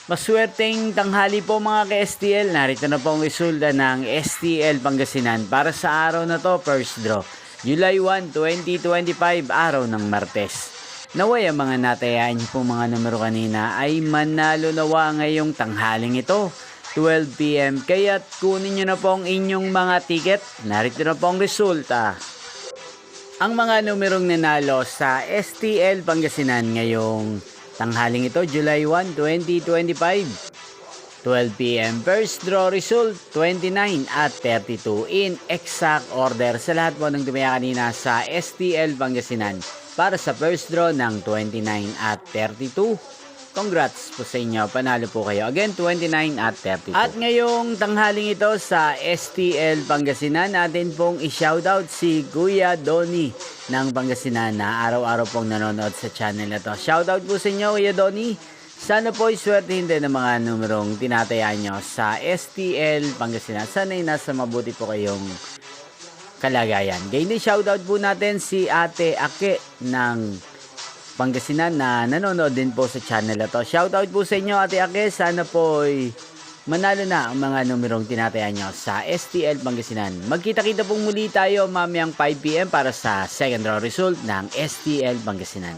Maswerteng tanghali po mga ka-STL. Narito na po ang resulta ng STL Pangasinan para sa araw na to, first draw. July 1, 2025, araw ng Martes. Naway ang mga natayaan niyo po mga numero kanina ay manalo nawa ngayong tanghaling ito, 12 PM. Kaya't kunin niyo na po ang inyong mga ticket. Narito na po ang resulta. Ang mga numerong nanalo sa STL Pangasinan ngayong tanghaling ito, July 1, 2025, 12 PM. First draw result, 29 at 32 in exact order sa lahat po ng tumaya kanina sa STL Pangasinan para sa first draw ng 29 at 32. Congrats po sa inyo, panalo po kayo. Again, 29 at 32. At ngayong tanghaling ito sa STL Pangasinan, natin pong i-shoutout si Kuya Donnie ng Pangasinan na araw-araw pong nanonood sa channel na to. Shoutout po sa inyo, Kuya Donnie. Sana po iswertehin din ng mga numerong tinatayaan nyo sa STL Pangasinan. Sana nasa mabuti po kayong kalagayan. Gayun din, shoutout po natin si Ate Ake ng Pangasinan na nanonood din po sa channel na to. Shoutout po sa inyo, Ate Ake. Sana po manalo na ang mga numerong tinatayaan nyo sa STL Pangasinan. Magkita-kita pong muli tayo mamayang 5 PM para sa second draw result ng STL Pangasinan.